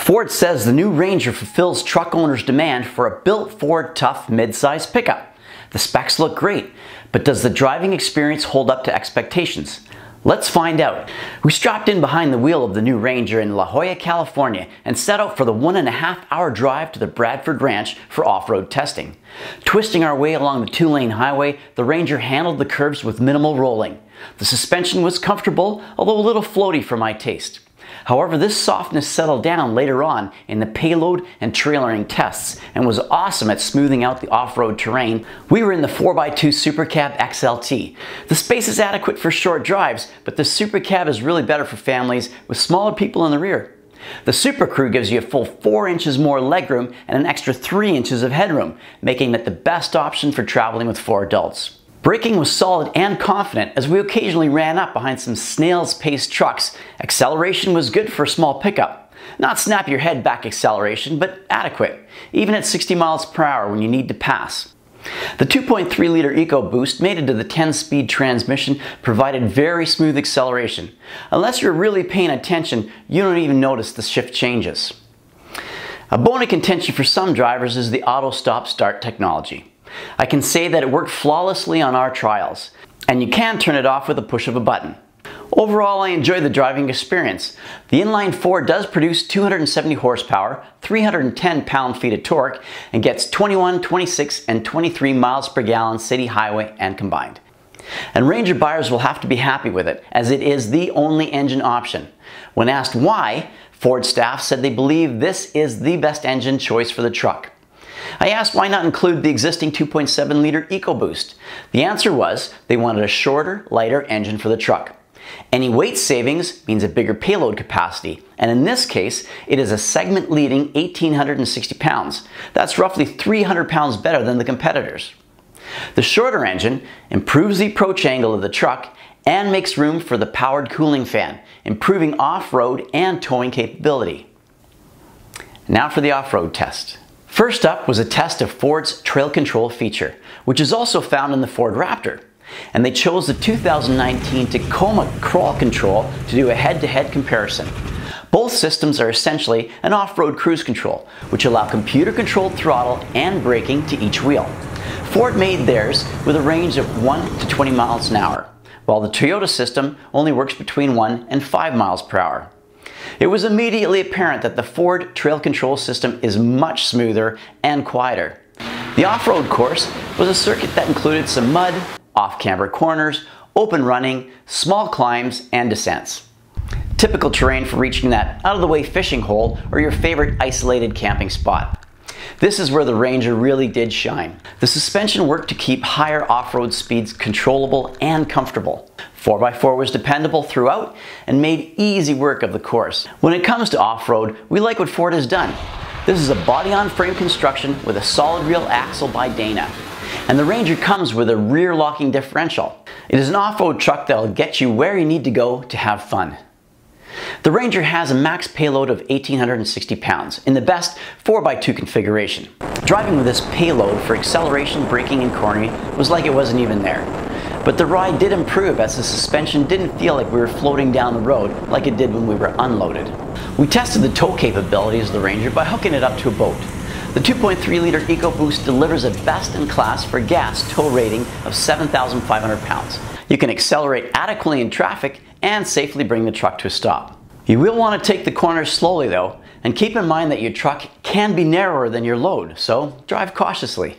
Ford says the new Ranger fulfills truck owners' demand for a built Ford tough midsize pickup. The specs look great, but does the driving experience hold up to expectations? Let's find out. We strapped in behind the wheel of the new Ranger in La Jolla, California, and set out for the 1.5-hour drive to the Bradford Ranch for off-road testing. Twisting our way along the 2-lane highway, the Ranger handled the curves with minimal rolling. The suspension was comfortable, although a little floaty for my taste. However, this softness settled down later on in the payload and trailering tests and was awesome at smoothing out the off-road terrain. We were in the 4x2 Super Cab XLT. The space is adequate for short drives, but the Super Cab is really better for families with smaller people in the rear. The Super Crew gives you a full 4 inches more legroom and an extra 3 inches of headroom, making it the best option for traveling with 4 adults. Braking was solid and confident as we occasionally ran up behind some snail's pace trucks. Acceleration was good for a small pickup. Not snap your head back acceleration, but adequate, even at 60 miles per hour when you need to pass. The 2.3-liter EcoBoost mated to the 10-speed transmission provided very smooth acceleration. Unless you're really paying attention, you don't even notice the shift changes. A bone of contention for some drivers is the auto stop-start technology. I can say that it worked flawlessly on our trials, and you can turn it off with a push of a button. Overall, I enjoyed the driving experience. The inline 4 does produce 270 horsepower, 310 pound-feet of torque, and gets 21, 26, and 23 miles per gallon city, highway, and combined. And Ranger buyers will have to be happy with it, as it is the only engine option. When asked why, Ford staff said they believe this is the best engine choice for the truck. I asked why not include the existing 2.7-liter EcoBoost. The answer was they wanted a shorter, lighter engine for the truck. Any weight savings means a bigger payload capacity, and in this case, it is a segment-leading 1,860 pounds. That's roughly 300 pounds better than the competitors. The shorter engine improves the approach angle of the truck and makes room for the powered cooling fan, improving off-road and towing capability. Now for the off-road test. First up was a test of Ford's Trail Control feature, which is also found in the Ford Raptor. And they chose the 2019 Tacoma Crawl Control to do a head-to-head comparison. Both systems are essentially an off-road cruise control, which allow computer-controlled throttle and braking to each wheel. Ford made theirs with a range of 1 to 20 miles an hour, while the Toyota system only works between 1 and 5 miles per hour. It was immediately apparent that the Ford Trail Control system is much smoother and quieter. The off-road course was a circuit that included some mud, off-camber corners, open running, small climbs, and descents. Typical terrain for reaching that out-of-the-way fishing hole or your favorite isolated camping spot. This is where the Ranger really did shine. The suspension worked to keep higher off-road speeds controllable and comfortable. 4x4 was dependable throughout and made easy work of the course. When it comes to off-road, we like what Ford has done. This is a body-on-frame construction with a solid rear axle by Dana. And the Ranger comes with a rear locking differential. It is an off-road truck that will get you where you need to go to have fun. The Ranger has a max payload of 1,860 pounds in the best 4x2 configuration. Driving with this payload for acceleration, braking, and cornering was like it wasn't even there. But the ride did improve as the suspension didn't feel like we were floating down the road like it did when we were unloaded. We tested the tow capabilities of the Ranger by hooking it up to a boat. The 2.3-liter EcoBoost delivers a best-in-class for gas tow rating of 7,500 pounds. You can accelerate adequately in traffic and safely bring the truck to a stop. You will want to take the corners slowly though, and keep in mind that your truck can be narrower than your load, so drive cautiously.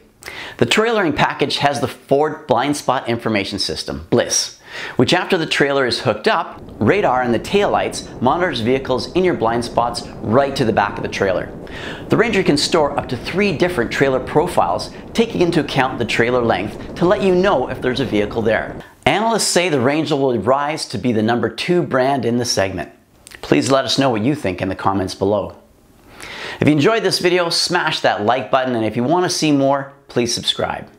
The trailering package has the Ford Blind Spot Information System, BLIS, which after the trailer is hooked up, radar in the taillights monitors vehicles in your blind spots right to the back of the trailer. The Ranger can store up to 3 different trailer profiles, taking into account the trailer length to let you know if there's a vehicle there. Analysts say the Ranger will rise to be the number 2 brand in the segment. Please let us know what you think in the comments below. If you enjoyed this video, smash that like button, and if you want to see more, please subscribe.